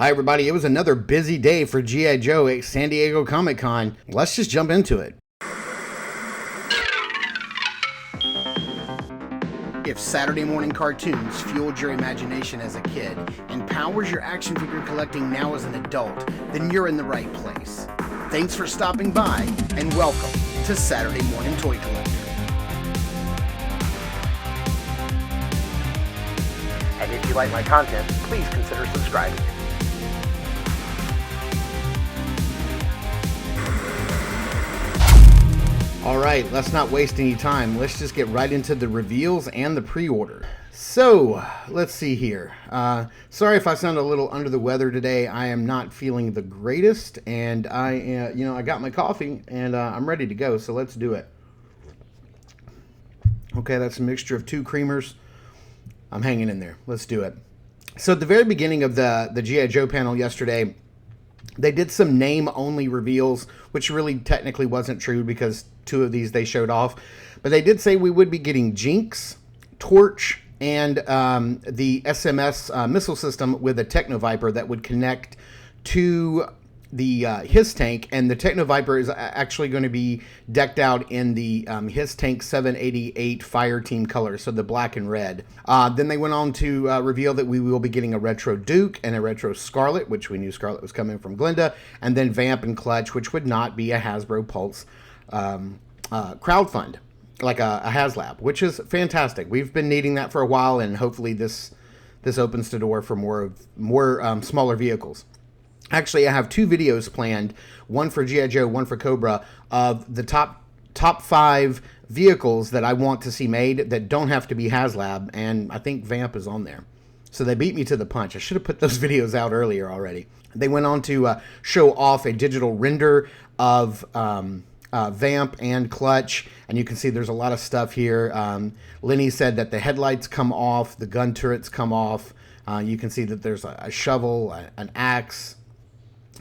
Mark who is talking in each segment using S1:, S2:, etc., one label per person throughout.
S1: Hi, everybody. It was another busy day for G.I. Joe at San Diego Comic-Con. Let's just jump into it. If Saturday morning cartoons fueled your imagination as a kid and powers your action figure collecting now as an adult, then you're in the right place. Thanks for stopping by, and welcome to Saturday Morning Toy Collector. And if you like my content, please consider subscribing. Alright, let's not waste any time. Let's just get right into the reveals and the pre-order. So, let's see here. Sorry if I sound a little under the weather today. I am not feeling the greatest, and I got my coffee, and I'm ready to go, so let's do it. Okay, that's a mixture of two creamers. I'm hanging in there. Let's do it. So, at the very beginning of the G.I. Joe panel yesterday, they did some name-only reveals, which really technically wasn't true because two of these they showed off. But they did say we would be getting Jinx, Torch, and the SMS missile system with a Techno Viper that would connect to the His Tank. And the Techno Viper is actually going to be decked out in the His Tank 788 Fire Team colors, so the black and red. Then they went on to reveal that we will be getting a Retro Duke and a Retro Scarlet, which we knew Scarlet was coming from Glenda, and then Vamp and Clutch, which would not be a Hasbro Pulse crowdfund, like a HasLab, which is fantastic. We've been needing that for a while, and hopefully this opens the door for more smaller vehicles. Actually, I have two videos planned, one for G.I. Joe, one for Cobra, of the top 5 vehicles that I want to see made that don't have to be HasLab, and I think Vamp is on there. So they beat me to the punch. I should have put those videos out earlier already. They went on to show off a digital render of Vamp and Clutch, and you can see there's a lot of stuff here. Lenny said that the headlights come off, the gun turrets come off. You can see that there's a shovel, an axe,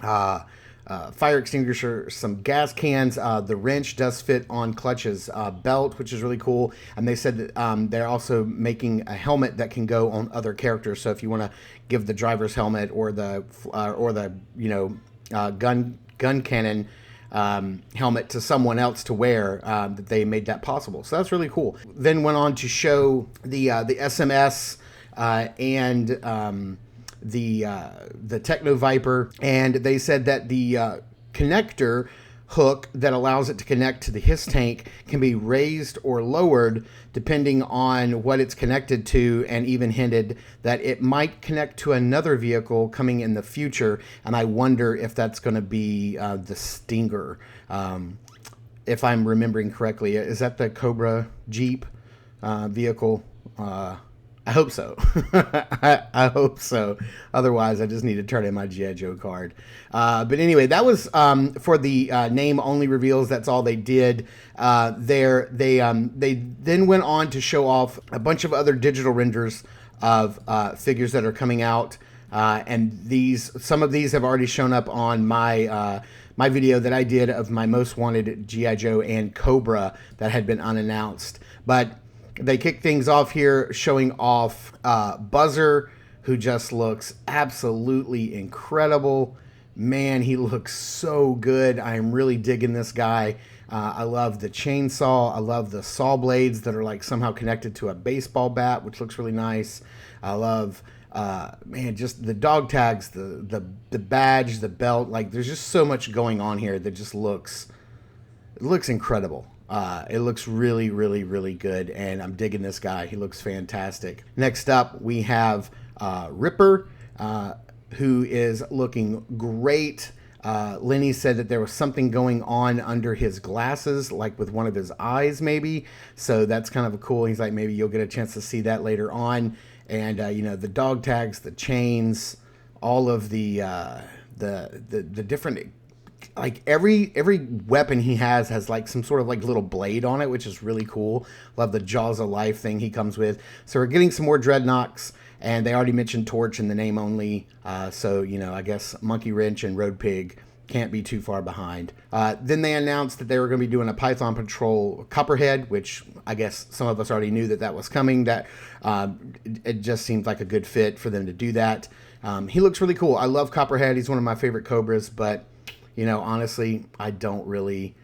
S1: fire extinguisher, some gas cans. The wrench does fit on Clutch's belt, which is really cool. And they said that they're also making a helmet that can go on other characters. So if you want to give the driver's helmet or the gun cannon helmet to someone else to wear, that they made that possible. So that's really cool. Then went on to show the SMS and the Techno Viper, and they said that the connector hook that allows it to connect to the His Tank can be raised or lowered depending on what it's connected to, and even hinted that it might connect to another vehicle coming in the future, and I wonder if that's going to be the Stinger, if I'm remembering correctly. Is that the Cobra Jeep vehicle? I hope so. I hope so. Otherwise, I just need to turn in my G.I. Joe card. But anyway, that was for the name-only reveals. That's all they did there. They then went on to show off a bunch of other digital renders of figures that are coming out. And some of these have already shown up on my my video that I did of my most wanted G.I. Joe and Cobra that had been unannounced. But they kick things off here showing off Buzzer, who just looks absolutely incredible. Man, he looks so good. I am really digging this guy. I love the chainsaw. I love the saw blades that are like somehow connected to a baseball bat, which looks really nice. I love, just the dog tags, the badge, the belt. Like, there's just so much going on here that just looks incredible. It looks really, really, really good, and I'm digging this guy. He looks fantastic. Next up, we have Ripper, who is looking great. Lenny said that there was something going on under his glasses, like with one of his eyes, maybe. So that's kind of cool. He's like, maybe you'll get a chance to see that later on. And the dog tags, the chains, all of the different. Like every weapon he has like some sort of like little blade on it, which is really cool. Love the Jaws of Life thing he comes with. So we're getting some more Dreadnoks, and they already mentioned Torch in the name only. So I guess Monkey Wrench and Road Pig can't be too far behind. Then they announced that they were going to be doing a Python Patrol Copperhead, which I guess some of us already knew that was coming. That it just seemed like a good fit for them to do that. He looks really cool. I love Copperhead. He's one of my favorite Cobras, but honestly, I don't really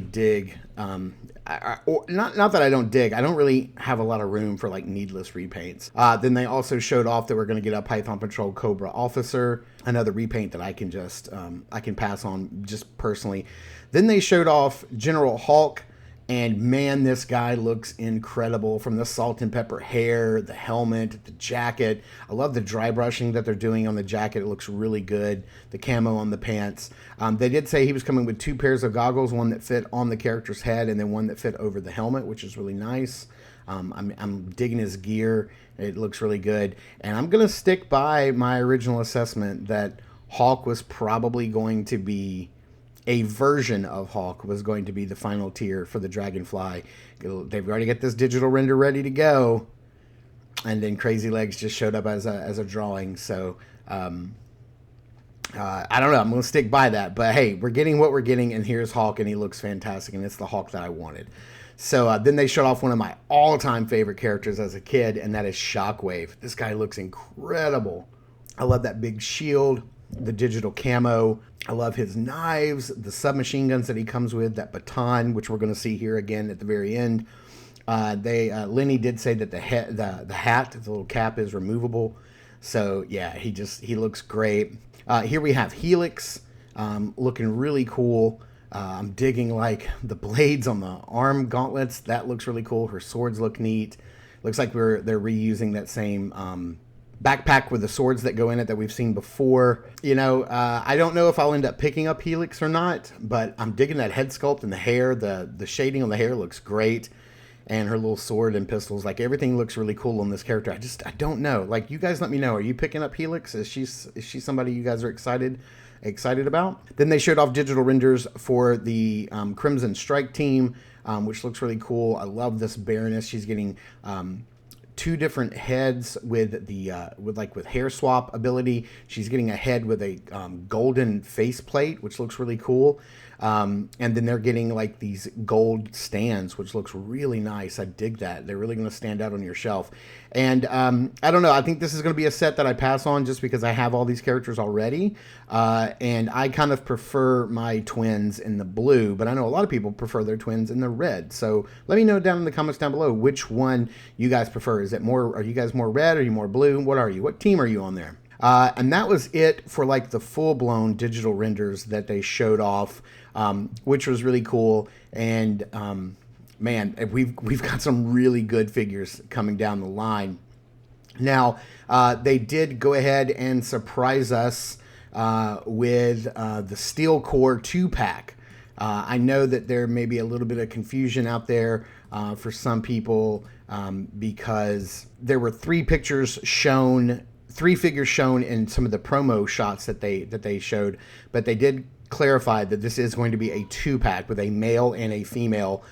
S1: dig. Or not that I don't dig. I don't really have a lot of room for like needless repaints. Then they also showed off that we're going to get a Python Patrol Cobra Officer, another repaint that I can just I can pass on just personally. Then they showed off General Hulk. And man, this guy looks incredible, from the salt and pepper hair, the helmet, the jacket. I love the dry brushing that they're doing on the jacket. It looks really good. The camo on the pants. They did say he was coming with 2 pairs of goggles, one that fit on the character's head and then one that fit over the helmet, which is really nice. I'm digging his gear. It looks really good. And I'm going to stick by my original assessment that Hulk was probably going to be, a version of Hulk was going to be the final tier for the Dragonfly. They've already got this digital render ready to go, and then Crazy Legs just showed up as a drawing. So I don't know. I'm going to stick by that. But hey, we're getting what we're getting, and here's Hulk, and he looks fantastic, and it's the Hulk that I wanted. So then they showed off one of my all-time favorite characters as a kid, and that is Shockwave. This guy looks incredible. I love that big shield, the digital camo. I love his knives, the submachine guns that he comes with, that baton, which we're going to see here again at the very end. Lenny did say that the hat, the little cap, is removable. So yeah, he looks great. Here we have Helix, looking really cool. I'm digging like the blades on the arm gauntlets. That looks really cool. Her swords look neat. Looks like they're reusing that same backpack with the swords that go in it that we've seen before. I don't know if I'll end up picking up Helix or not, but I'm digging that head sculpt and the hair. The shading on the hair looks great, and her little sword and pistols, like everything looks really cool on this character. I don't know. Like, you guys let me know. Are you picking up Helix? Is she somebody you guys are excited about? Then they showed off digital renders for the Crimson Strike team, which looks really cool. I love this Baroness. She's getting 2 different heads with the with hair swap ability. She's getting a head with a golden faceplate, which looks really cool. And then they're getting like these gold stands, which looks really nice. I dig that. They're really going to stand out on your shelf. And I don't know. I think this is going to be a set that I pass on just because I have all these characters already. And I kind of prefer my twins in the blue, but I know a lot of people prefer their twins in the red. So let me know down in the comments down below which one you guys prefer. Are you guys more red? Are you more blue? What are you? What team are you on there? And that was it for like the full-blown digital renders that they showed off, which was really cool. And man, we've got some really good figures coming down the line. Now, they did go ahead and surprise us with the Steel Core 2-pack. I know that there may be a little bit of confusion out there for some people because there were 3 figures shown in some of the promo shots that they showed, but they did clarify that this is going to be a 2-pack with a male and a female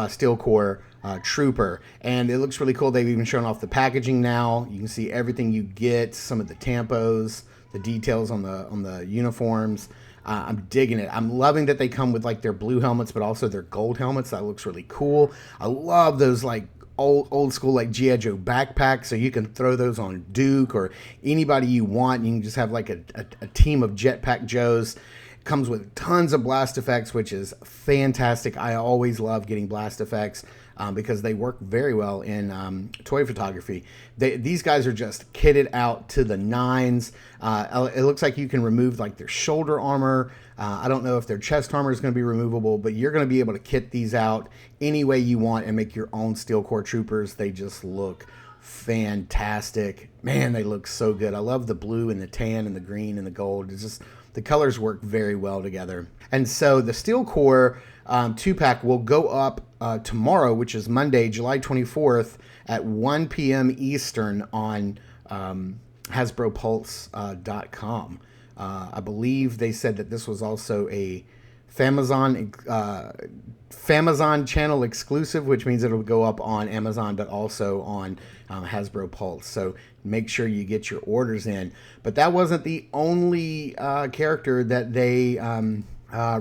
S1: Steel Core Trooper, and it looks really cool. They've even shown off the packaging now. You can see everything you get, some of the tampos, the details on the uniforms. I'm digging it. I'm loving that they come with like their blue helmets, but also their gold helmets. That looks really cool. I love those like old school like G.I. Joe backpacks, so you can throw those on Duke or anybody you want. You can just have like a team of Jetpack Joes. Comes with tons of blast effects, which is fantastic. I always love getting blast effects because they work very well in toy photography. These guys are just kitted out to the nines. It looks like you can remove like their shoulder armor. I don't know if their chest armor is going to be removable, but you're going to be able to kit these out any way you want and make your own Steel Core Troopers. They just look fantastic. Man, they look so good. I love the blue and the tan and the green and the gold. It's just, the colors work very well together. And so the Steel Core 2-pack will go up tomorrow, which is Monday, July 24th at 1 p.m. Eastern on HasbroPulse.com. I believe they said that this was also a Famazon channel exclusive, which means it'll go up on Amazon, but also on Hasbro Pulse. So make sure you get your orders in. But that wasn't the only character that they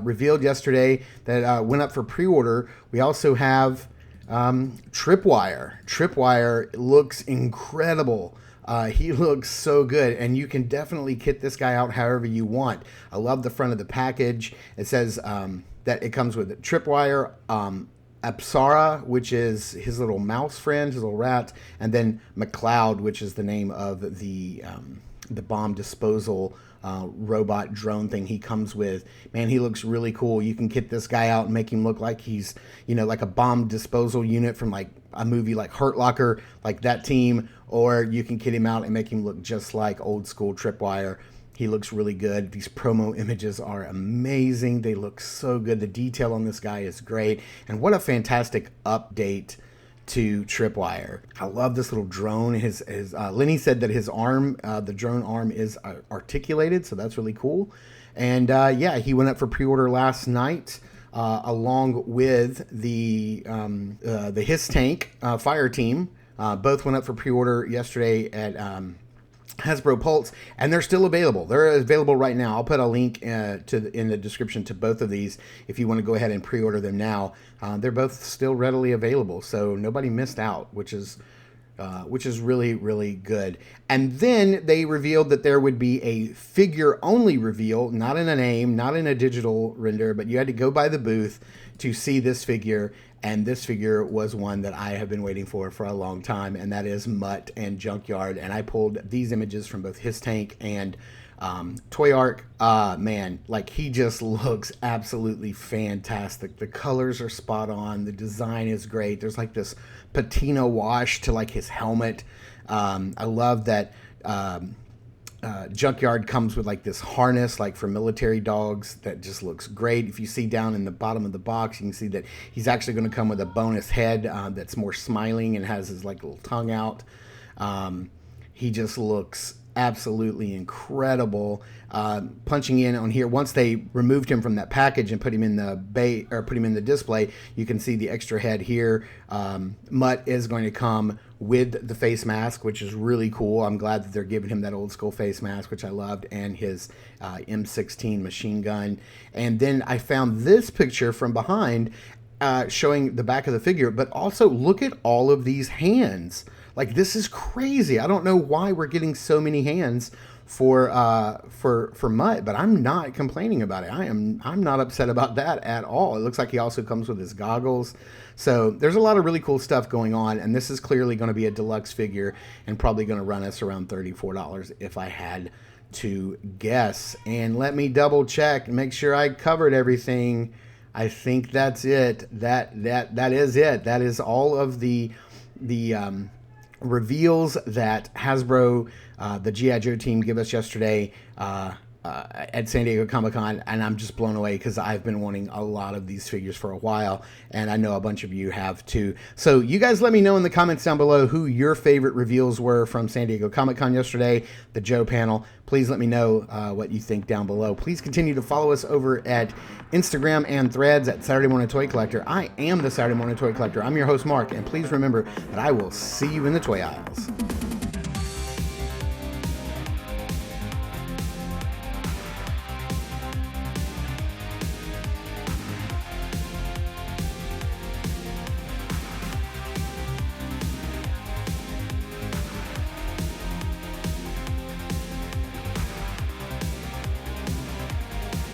S1: revealed yesterday that went up for pre-order. We also have Tripwire. Tripwire looks incredible. He looks so good, and you can definitely kit this guy out however you want. I love the front of the package. It says that it comes with a tripwire, Apsara, which is his little mouse friend, his little rat, and then McCloud, which is the name of the bomb disposal robot drone thing he comes with. Man, he looks really cool. You can kit this guy out and make him look like he's, like a bomb disposal unit from like a movie like Hurt Locker, like that team, or you can kit him out and make him look just like old school Tripwire. He looks really good. These promo images are amazing. They look so good. The detail on this guy is great. And what a fantastic update to Tripwire. I love this little drone. Lenny said that his arm, the drone arm, is articulated, so that's really cool. And yeah, he went up for pre-order last night, along with the His Tank Fire Team. Both went up for pre-order yesterday at Hasbro Pulse, and they're still available. They're available right now. I'll put a link in the description to both of these if you want to go ahead and pre-order them now. They're both still readily available, so nobody missed out, which is really, really good. And then they revealed that there would be a figure-only reveal, not in a name, not in a digital render, but you had to go by the booth to see this figure. And this figure was one that I have been waiting for a long time, and that is Mutt and Junkyard. And I pulled these images from both His Tank and Toy Arc. Man, like, he just looks absolutely fantastic. The colors are spot on. The design is great. There's like this patina wash to like his helmet. I love that Junkyard comes with like this harness, like for military dogs, that just looks great. If you see down in the bottom of the box, you can see that he's actually going to come with a bonus head that's more smiling and has his like little tongue out. He just looks absolutely incredible. Punching in on here, once they removed him from that package and put him in the put him in the display, you can see the extra head here. Mutt is going to come with the face mask, which is really cool. I'm glad that they're giving him that old school face mask, which I loved, and his M16 machine gun. And then I found this picture from behind showing the back of the figure, but also look at all of these hands. Like, this is crazy. I don't know why we're getting so many hands for Mutt, but I'm not complaining about it. I'm not upset about that at all. It looks like he also comes with his goggles. So there's a lot of really cool stuff going on, and this is clearly going to be a deluxe figure and probably going to run us around $34 if I had to guess. And let me double check and make sure I covered everything. I think that's it. That is it. That is all of the reveals that Hasbro, the G.I. Joe team, give us yesterday at San Diego Comic-Con, and I'm just blown away because I've been wanting a lot of these figures for a while, and I know a bunch of you have too. So you guys let me know in the comments down below who your favorite reveals were from San Diego Comic-Con yesterday, the Joe panel. Please let me know what you think down below. Please continue to follow us over at Instagram and Threads at Saturday Morning Toy Collector. I am the Saturday Morning Toy Collector. I'm your host, Mark, and please remember that I will see you in the toy aisles.